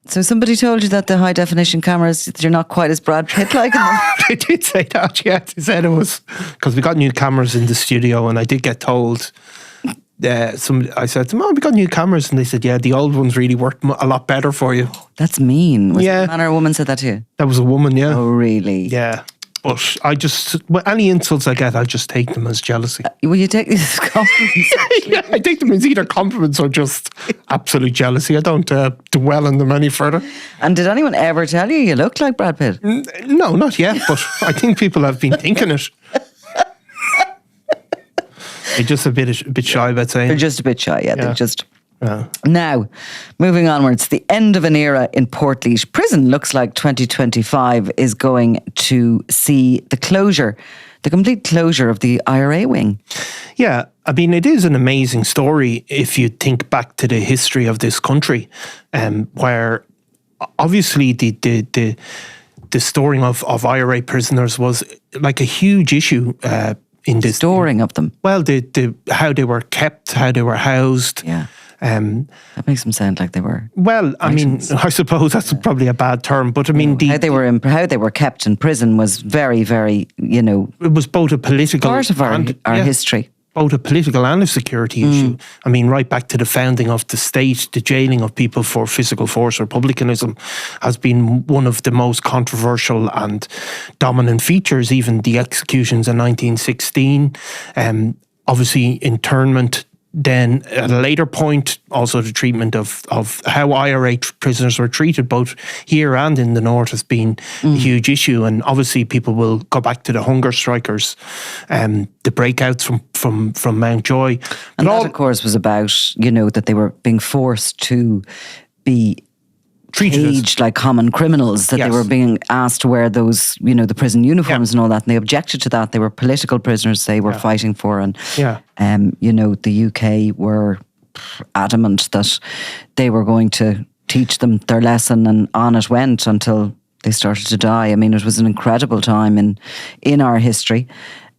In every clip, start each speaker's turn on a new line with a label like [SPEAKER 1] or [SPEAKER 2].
[SPEAKER 1] So somebody told you that the high definition cameras, you're not quite as Brad Pitt like in them?
[SPEAKER 2] They did say that, yeah. They said it was because we got new cameras in the studio, and I did get told. I said to them, we got new cameras, and they said, yeah, the old ones really worked a lot better for you.
[SPEAKER 1] That's mean. Was
[SPEAKER 2] Yeah.
[SPEAKER 1] it a man or a woman said that to you?
[SPEAKER 2] That was a woman, yeah.
[SPEAKER 1] Oh, really?
[SPEAKER 2] Yeah. But any insults I get, I just take them as jealousy.
[SPEAKER 1] Will you take these as compliments?
[SPEAKER 2] Yeah, I take them as either compliments or just absolute jealousy. I don't dwell on them any further.
[SPEAKER 1] And did anyone ever tell you look like Brad Pitt?
[SPEAKER 2] No, not yet, but I think people have been thinking it. They're just a bit shy about saying.
[SPEAKER 1] They're just a bit shy, yeah. They're just...
[SPEAKER 2] Yeah.
[SPEAKER 1] Now, moving onwards, the end of an era in Portlaoise Prison looks like 2025 is going to see the complete closure of the IRA wing.
[SPEAKER 2] Yeah, I mean, it is an amazing story if you think back to the history of this country, where obviously the storing of IRA prisoners was like a huge issue in this.
[SPEAKER 1] Storing of them?
[SPEAKER 2] Well, how they were kept, how they were housed.
[SPEAKER 1] Yeah. That makes them sound like they were.
[SPEAKER 2] Well, I mean, I suppose that's probably a bad term, but I mean,
[SPEAKER 1] how they were kept in prison was very, very,
[SPEAKER 2] it was both a political
[SPEAKER 1] part of our history.
[SPEAKER 2] Both a political and a security issue. I mean, right back to the founding of the state, the jailing of people for physical force republicanism has been one of the most controversial and dominant features. Even the executions in 1916, obviously internment. Then at a later point, also the treatment of how IRA prisoners were treated, both here and in the north, has been a huge issue. And obviously people will go back to the hunger strikers, the breakouts from Mountjoy.
[SPEAKER 1] And that, of course, was about, that they were being forced to be caged like common criminals, that they were being asked to wear those, the prison uniforms and all that, and they objected to that. They were political prisoners they were fighting for, and the UK were adamant that they were going to teach them their lesson, and on it went until they started to die. I mean, it was an incredible time in our history.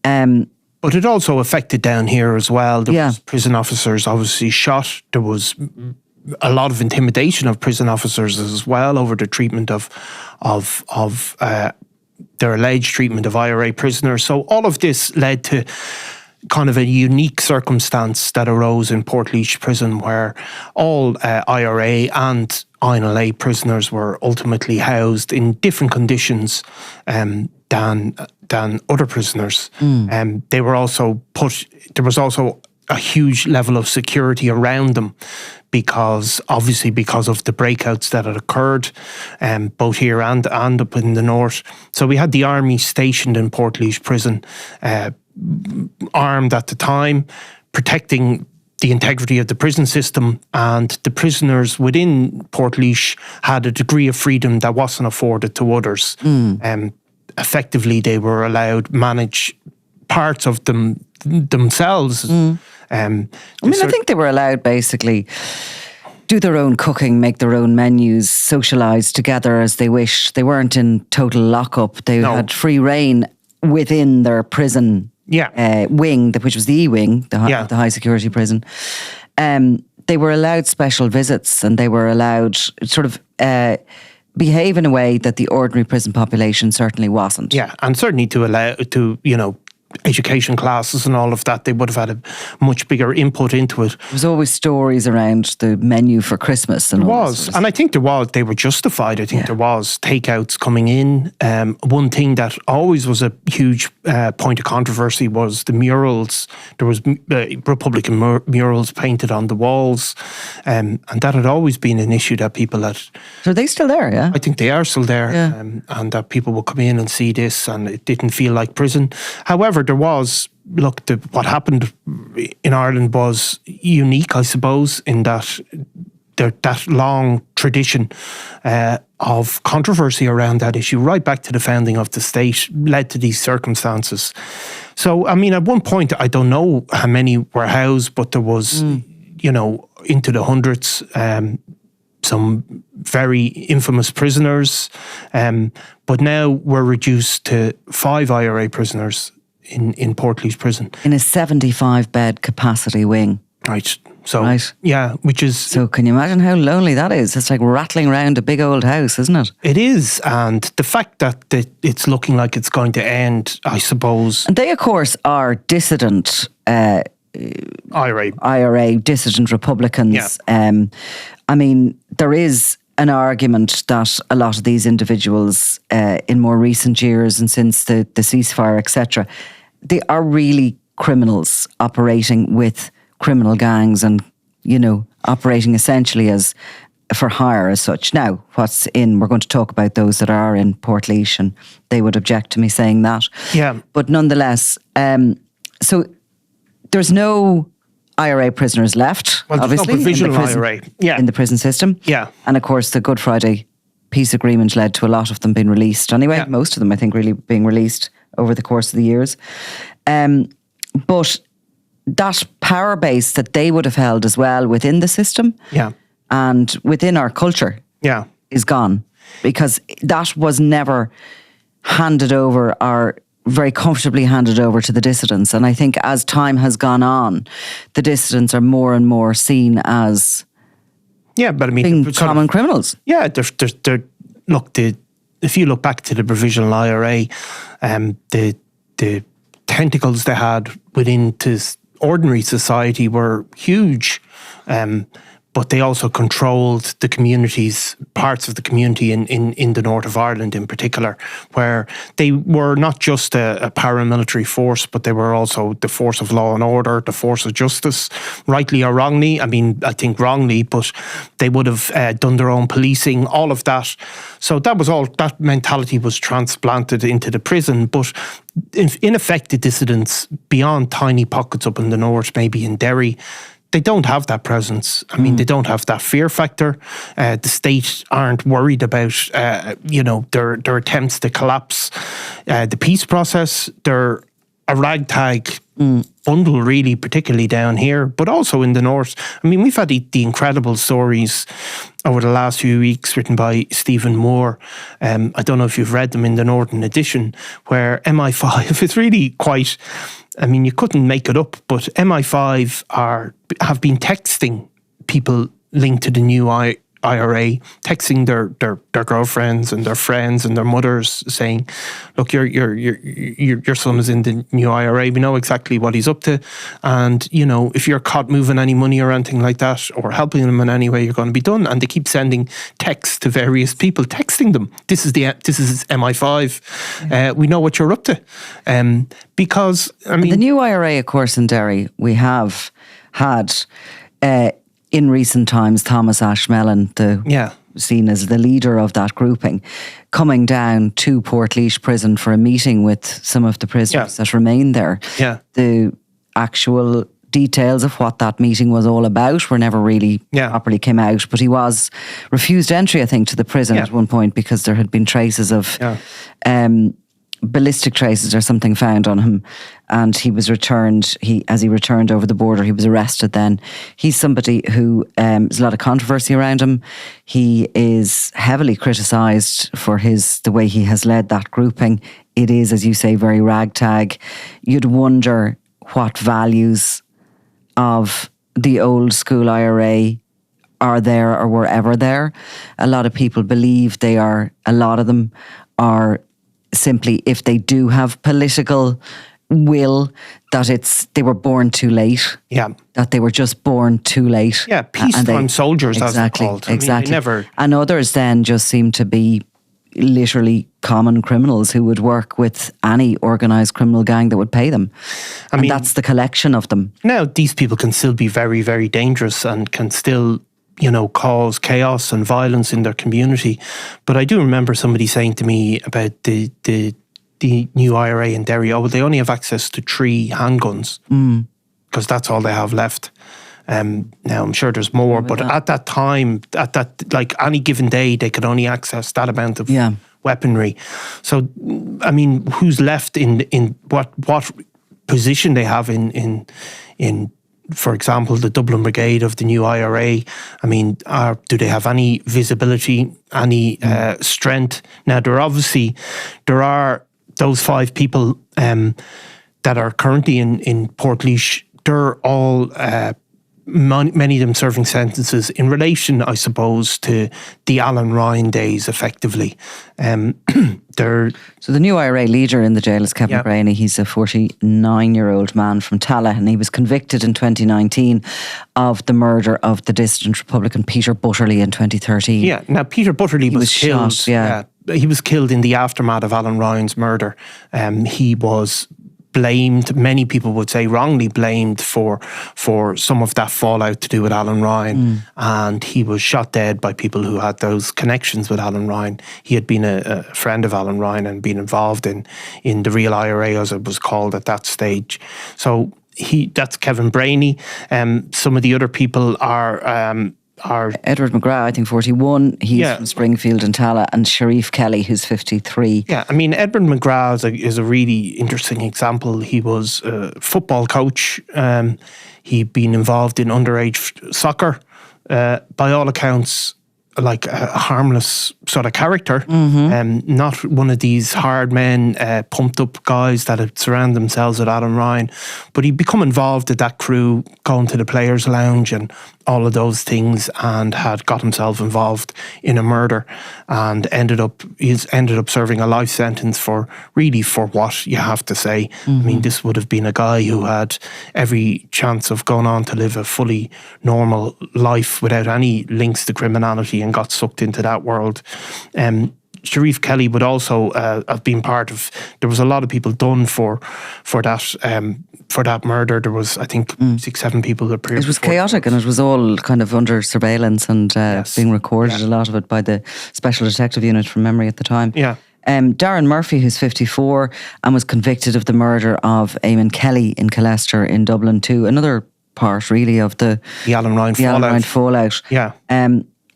[SPEAKER 2] But it also affected down here as well. There was prison officers obviously shot. There was a lot of intimidation of prison officers as well over the treatment of their alleged treatment of IRA prisoners. So all of this led to kind of a unique circumstance that arose in Portlaoise Prison, where all IRA and INLA prisoners were ultimately housed in different conditions than other prisoners. They were also there was also a huge level of security around them, because of the breakouts that had occurred, both here and up in the north. So we had the army stationed in Portlaoise Prison, armed at the time, protecting the integrity of the prison system, and the prisoners within Portlaoise had a degree of freedom that wasn't afforded to others. Effectively, they were allowed manage parts of themselves.
[SPEAKER 1] I think they were allowed basically do their own cooking, make their own menus, socialise together as they wished. They weren't in total lockup. They had free reign within their prison wing, which was the E-wing, the high security prison. They were allowed special visits, and they were allowed sort of behave in a way that the ordinary prison population certainly wasn't.
[SPEAKER 2] Yeah, and certainly to allow education classes and all of that, they would have had a much bigger input into it.
[SPEAKER 1] There was always stories around the menu for Christmas. And
[SPEAKER 2] there was, and I think they were justified. I think there was takeouts coming in. One thing that always was a huge point of controversy was the murals. There was Republican murals painted on the walls, and that had always been an issue that people had.
[SPEAKER 1] So are they still there, yeah?
[SPEAKER 2] I think they are still there, and that people would come in and see this, and it didn't feel like prison. However, there was, what happened in Ireland was unique, I suppose, in that that long tradition of controversy around that issue, right back to the founding of the state, led to these circumstances. So, I mean, at one point, I don't know how many were housed, but there was, into the hundreds, some very infamous prisoners. But now we're reduced to 5 IRA prisoners in Portlaoise Prison.
[SPEAKER 1] In a 75-bed capacity wing.
[SPEAKER 2] Right. So,
[SPEAKER 1] Right.
[SPEAKER 2] yeah, which is...
[SPEAKER 1] So can you imagine how lonely that is? It's like rattling around a big old house, isn't it?
[SPEAKER 2] It is. And the fact that it's looking like it's going to end, I suppose...
[SPEAKER 1] And they, of course, are dissident IRA, dissident Republicans.
[SPEAKER 2] Yeah.
[SPEAKER 1] I mean, there is an argument that a lot of these individuals in more recent years and since the ceasefire, etc., they are really criminals operating with criminal gangs and, operating essentially as for hire as such. Now, we're going to talk about those that are in Portlaoise, and they would object to me saying that.
[SPEAKER 2] Yeah.
[SPEAKER 1] But nonetheless, so there's no IRA prisoners left,
[SPEAKER 2] well,
[SPEAKER 1] obviously.
[SPEAKER 2] No provisional
[SPEAKER 1] in the prison,
[SPEAKER 2] IRA. Yeah.
[SPEAKER 1] In the prison system.
[SPEAKER 2] Yeah.
[SPEAKER 1] And of course, the Good Friday peace agreement led to a lot of them being released. Anyway,
[SPEAKER 2] Yeah.
[SPEAKER 1] most of them, I think, really being released over the course of the years. But that power base that they would have held as well within the system
[SPEAKER 2] Yeah.
[SPEAKER 1] and within our culture
[SPEAKER 2] Yeah.
[SPEAKER 1] is gone, because that was never handed over or very comfortably handed over to the dissidents. And I think as time has gone on, the dissidents are more and more seen as
[SPEAKER 2] Yeah, but I mean...
[SPEAKER 1] being common criminals.
[SPEAKER 2] Yeah, if you look back to the provisional IRA, the tentacles they had within this ordinary society were huge, but they also controlled the communities, parts of the community in the north of Ireland in particular, where they were not just a paramilitary force, but they were also the force of law and order, the force of justice, rightly or wrongly. I mean, I think wrongly, but they would have done their own policing, all of that. So that mentality was transplanted into the prison. But in effect, the dissidents, beyond tiny pockets up in the north, maybe in Derry, they don't have that presence. I mean, they don't have that fear factor. The state aren't worried about, their attempts to collapse the peace process. They're a ragtag bundle, really, particularly down here, but also in the north. I mean, we've had the incredible stories over the last few weeks written by Stephen Moore. I don't know if you've read them in the Northern edition, where MI5 is really quite... I mean, you couldn't make it up, but MI5 have been texting people linked to the new IRA, texting their girlfriends and their friends and their mothers, saying, "Look, your son is in the new IRA. We know exactly what he's up to, and if you're caught moving any money or anything like that, or helping him in any way, you're going to be done." And they keep sending texts to various people, texting them, "This is MI5. We know what you're up to." Because I mean,
[SPEAKER 1] the new IRA, of course, in Derry, we have had. In recent times, Thomas Ashmellan, seen as the leader of that grouping, coming down to Portlaoise Prison for a meeting with some of the prisoners that remain there.
[SPEAKER 2] Yeah.
[SPEAKER 1] The actual details of what that meeting was all about were never really properly came out, but he was refused entry, I think, to the prison at one point because there had been traces of ballistic traces or something found on him, and he was returned. As he returned over the border, he was arrested. Then he's somebody who there's a lot of controversy around him. He is heavily criticised for the way he has led that grouping. It is, as you say, very ragtag. You'd wonder what values of the old school IRA are there or were ever there. A lot of people believe they are. A lot of them are simply, if they do have political will, that they were born too late.
[SPEAKER 2] Yeah.
[SPEAKER 1] That they were just born too late.
[SPEAKER 2] Yeah, peacetime soldiers, as they're called.
[SPEAKER 1] Exactly.
[SPEAKER 2] I mean,
[SPEAKER 1] and others then just seem to be literally common criminals who would work with any organised criminal gang that would pay them. I mean, that's the collection of them.
[SPEAKER 2] Now, these people can still be very, very dangerous and can still cause chaos and violence in their community. But I do remember somebody saying to me about the new IRA in Derry, they only have access to 3 handguns because that's all they have left. Now, I'm sure there's more, but at that time, like any given day, they could only access that amount of weaponry. So, I mean, who's left in what position they have in for example, the Dublin Brigade of the new IRA? I mean, do they have any visibility, any strength? Now, there are those 5 people that are currently in Portlaoise. They're all many of them serving sentences in relation, I suppose, to the Alan Ryan days, effectively.
[SPEAKER 1] So the new IRA leader in the jail is Kevin Braney. He's a 49-year-old man from Tallaght, and he was convicted in 2019 of the murder of the dissident Republican Peter Butterley in 2013.
[SPEAKER 2] Yeah, now Peter Butterley was killed.
[SPEAKER 1] Shot,
[SPEAKER 2] he was killed in the aftermath of Alan Ryan's murder. He was blamed, many people would say wrongly blamed, for some of that fallout to do with Alan Ryan. And he was shot dead by people who had those connections with Alan Ryan. He had been a friend of Alan Ryan and been involved in the real IRA, as it was called at that stage. So that's Kevin Braney. Some of the other people are
[SPEAKER 1] Edward McGrath, I think 41. He's from Springfield and Tallaght, and Sharif Kelly, who's 53.
[SPEAKER 2] Yeah, I mean, Edward McGrath is a really interesting example. He was a football coach. He'd been involved in underage soccer. By all accounts, like a harmless sort of character, not one of these hard men, pumped up guys that had surrounded themselves with Alan Ryan. But he'd become involved with that crew, going to the players' lounge and all of those things, and had got himself involved in a murder, and ended up serving a life sentence for what you have to say. I mean, this would have been a guy who had every chance of going on to live a fully normal life without any links to criminality, and got sucked into that world. Sharif Kelly would also have been part of. There was a lot of people done for that murder. There was, I think, 6-7 people that appeared.
[SPEAKER 1] It was chaotic, and it was all kind of under surveillance and being recorded. A lot of it by the Special Detective Unit from memory at the time.
[SPEAKER 2] Yeah.
[SPEAKER 1] Darren Murphy, who's 54 and was convicted of the murder of Eamon Kelly in Killester in Dublin too. Another part, really, of the
[SPEAKER 2] Alan Ryan
[SPEAKER 1] fallout.
[SPEAKER 2] Yeah.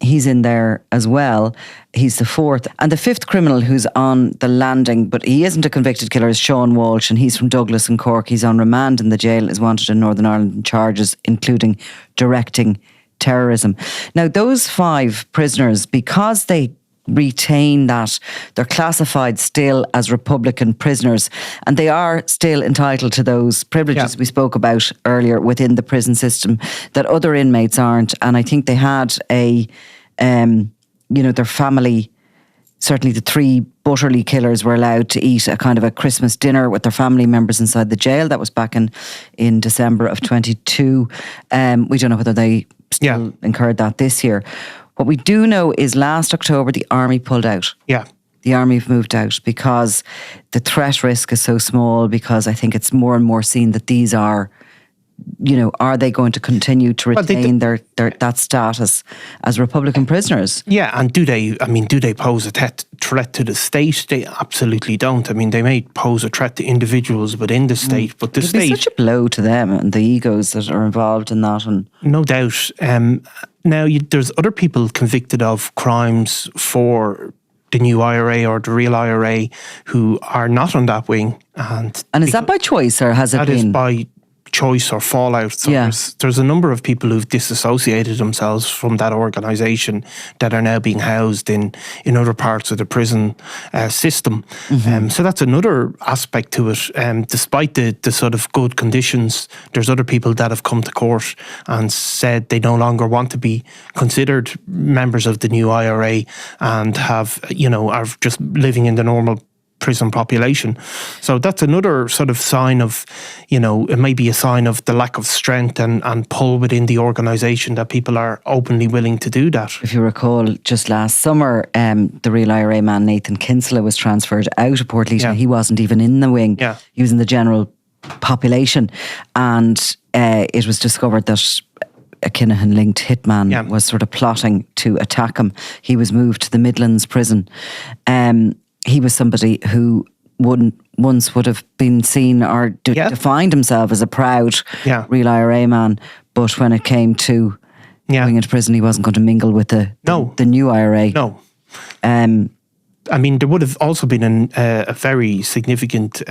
[SPEAKER 1] He's in there as well. He's the fourth. And the fifth criminal who's on the landing, but he isn't a convicted killer, is Sean Walsh, and he's from Douglas and Cork. He's on remand in the jail, is wanted in Northern Ireland on charges including directing terrorism. Now, those 5 prisoners, because they retain that, they're classified still as Republican prisoners, and they are still entitled to those privileges we spoke about earlier within the prison system that other inmates aren't. And I think they had their family, certainly the 3 Butterley killers were allowed to eat a kind of a Christmas dinner with their family members inside the jail. That was back in December of 22. We don't know whether they still incurred that this year. What we do know is last October, the army pulled out.
[SPEAKER 2] Yeah.
[SPEAKER 1] The army have moved out because the threat risk is so small, because I think it's more and more seen that these are, are they going to continue to retain their that status as Republican prisoners?
[SPEAKER 2] Yeah, and do they pose a threat to the state? They absolutely don't. I mean, they may pose a threat to individuals within the state, but the state...
[SPEAKER 1] It'd be such a blow to them and the egos that are involved in that. And
[SPEAKER 2] no doubt. Now, there's other people convicted of crimes for the new IRA or the real IRA who are not on that wing. And
[SPEAKER 1] is that by choice, or has it been?
[SPEAKER 2] That is by choice or fallout. So there's a number of people who've disassociated themselves from that organisation that are now being housed in other parts of the prison system. So that's another aspect to it. Despite the sort of good conditions, there's other people that have come to court and said they no longer want to be considered members of the new IRA and are just living in the normal prison population. So that's another sort of sign of, it may be a sign of the lack of strength and pull within the organisation that people are openly willing to do that.
[SPEAKER 1] If you recall, just last summer, the real IRA man Nathan Kinsella was transferred out of Portlaoise. He wasn't even in the wing. He was in the general population, and it was discovered that a Kinahan-linked hitman was sort of plotting to attack him. He was moved to the Midlands prison. He was somebody who once would have been seen or defined himself as a proud real IRA man, but when it came to going into prison, he wasn't going to mingle with the new IRA.
[SPEAKER 2] No. I mean, there would have also been a very significant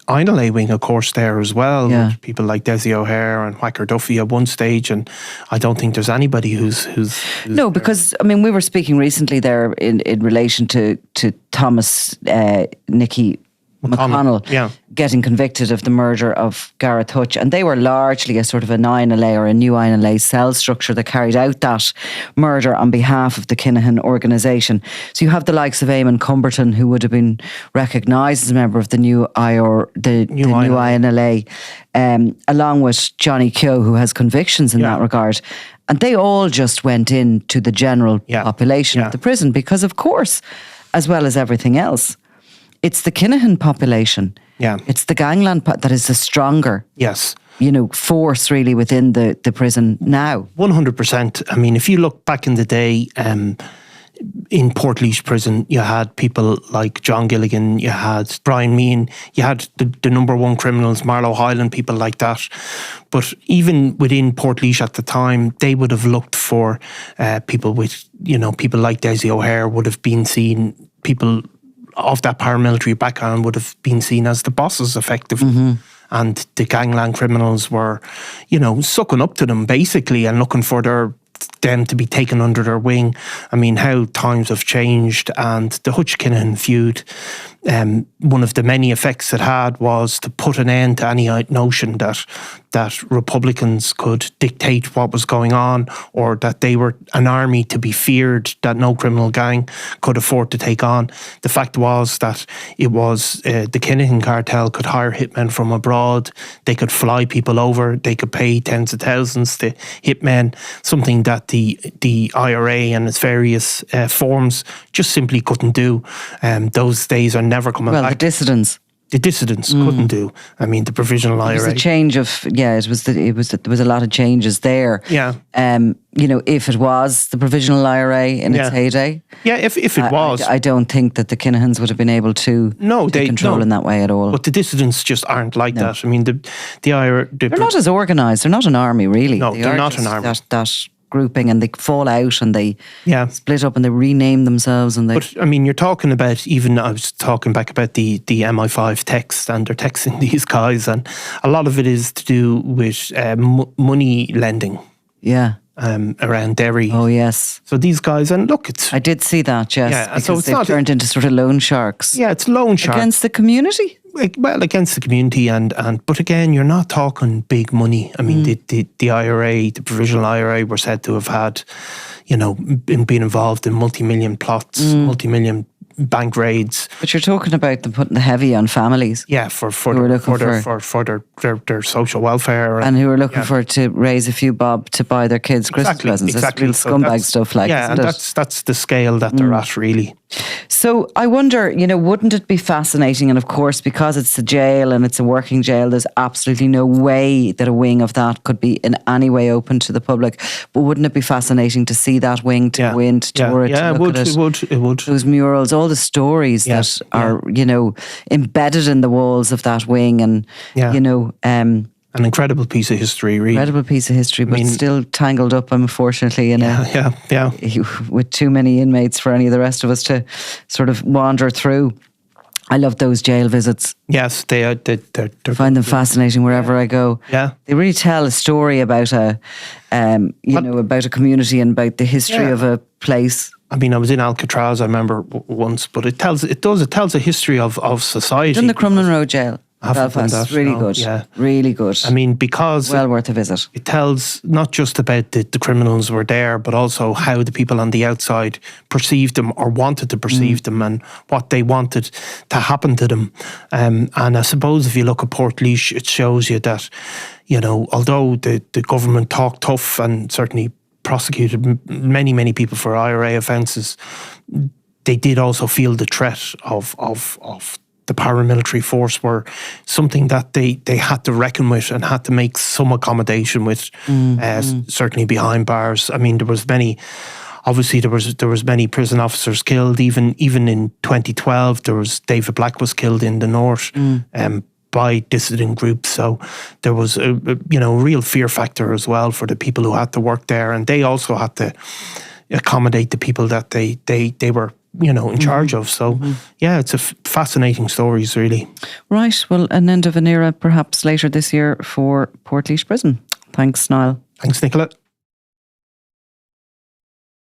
[SPEAKER 2] INLA wing, of course, there as well. With people like Desi O'Hare and Whacker Duffy at one stage, and I don't think there's anybody who's
[SPEAKER 1] no, because I mean, we were speaking recently there in relation to Thomas Nicky McConnell getting convicted of the murder of Gareth Hutch. And they were largely a sort of an INLA or a new INLA cell structure that carried out that murder on behalf of the Kinahan organisation. So you have the likes of Eamon Cumberton, who would have been recognised as a member of the new INLA, along with Johnny Keogh, who has convictions in that regard. And they all just went into the general population of the prison because, of course, as well as everything else, it's the Kinahan population.
[SPEAKER 2] Yeah.
[SPEAKER 1] It's the gangland that is the stronger
[SPEAKER 2] Yes.
[SPEAKER 1] Force really within the prison now.
[SPEAKER 2] 100%. I mean, if you look back in the day, in Portlaoise Prison, you had people like John Gilligan, you had Brian Meehan, you had the number one criminals, Marlowe Hyland, people like that. But even within Portlaoise at the time, they would have looked for people with, people like Desi O'Hare would have been seen, people of that paramilitary background would have been seen as the bosses, effectively. Mm-hmm. And the gangland criminals were, sucking up to them, basically, and looking for them to be taken under their wing. I mean, how times have changed, and the Hutch-Kinahan feud, one of the many effects it had was to put an end to any notion that Republicans could dictate what was going on, or that they were an army to be feared that no criminal gang could afford to take on. The fact was that it was the Kinahan cartel could hire hitmen from abroad, they could fly people over, they could pay tens of thousands to hitmen, something that the IRA and its various forms just simply couldn't do. Those days are never coming back.
[SPEAKER 1] Well, the dissidents.
[SPEAKER 2] The dissidents couldn't do. I mean, the provisional IRA.
[SPEAKER 1] It was a change of, there was a lot of changes there.
[SPEAKER 2] Yeah.
[SPEAKER 1] If it was the provisional IRA in its heyday.
[SPEAKER 2] Yeah, if it was.
[SPEAKER 1] I don't think that the Kinahans would have been able to take control in that way at all.
[SPEAKER 2] But the dissidents just aren't like that. I mean, the IRA.
[SPEAKER 1] They're not as organised. They're not an army, really.
[SPEAKER 2] No, they're not an army.
[SPEAKER 1] That grouping, and they fall out and they split up and they rename themselves. But
[SPEAKER 2] I mean, you're talking about, even I was talking back about the MI5 text, and they're texting these guys, and a lot of it is to do with money lending.
[SPEAKER 1] Yeah.
[SPEAKER 2] Around Derry.
[SPEAKER 1] Oh, yes.
[SPEAKER 2] So these guys, and look,
[SPEAKER 1] I did see that, yes.
[SPEAKER 2] Yeah,
[SPEAKER 1] because
[SPEAKER 2] so it's
[SPEAKER 1] they've turned into sort of loan sharks.
[SPEAKER 2] Yeah, it's loan sharks.
[SPEAKER 1] Against the community?
[SPEAKER 2] Well, against the community, but again, you're not talking big money. I mean, the IRA, the provisional IRA, were said to have had, been involved in multi-million plots, multi-million bank raids.
[SPEAKER 1] But you're talking about them putting the heavy on families.
[SPEAKER 2] Yeah, for their social welfare,
[SPEAKER 1] and who are looking for to raise a few bob to buy their kids Christmas presents.
[SPEAKER 2] Exactly.
[SPEAKER 1] It's real scumbag stuff, like.
[SPEAKER 2] Yeah, and that's the scale that they're at, really.
[SPEAKER 1] So I wonder, wouldn't it be fascinating? And of course, because it's a jail and it's a working jail, there's absolutely no way that a wing of that could be in any way open to the public. But wouldn't it be fascinating to see that wing, to go in, to tour it, to look at it? It would. Those murals, all the stories that are, embedded in the walls of that wing, and,
[SPEAKER 2] an incredible piece of history, really.
[SPEAKER 1] Incredible piece of history, but still tangled up, unfortunately, in with too many inmates for any of the rest of us to sort of wander through. I love those jail visits.
[SPEAKER 2] Yes, they are.
[SPEAKER 1] I find them fascinating wherever I go.
[SPEAKER 2] Yeah,
[SPEAKER 1] they really tell a story about about a community and about the history of a place.
[SPEAKER 2] I mean, I was in Alcatraz, I remember once, but it tells a history of society.
[SPEAKER 1] In the Crumlin Road Jail. Belfast, good.
[SPEAKER 2] Yeah.
[SPEAKER 1] Really good.
[SPEAKER 2] I mean, because
[SPEAKER 1] well worth a visit. It
[SPEAKER 2] tells not just about the criminals were there, but also how the people on the outside perceived them or wanted to perceive them, and what they wanted to happen to them. And I suppose if you look at Portlaoise, it shows you that, although the government talked tough and certainly prosecuted many people for IRA offences, they did also feel the threat of the paramilitary force were something that they had to reckon with and had to make some accommodation with, certainly behind bars. I mean, there was many many prison officers killed. Even in 2012, there was David Black was killed in the north by dissident groups. So there was a real fear factor as well for the people who had to work there, and they also had to accommodate the people that they were in charge of. So, it's a fascinating stories, really. Right. Well, an end of an era perhaps later this year for Portlaoise Prison. Thanks, Niall. Thanks, Nicola.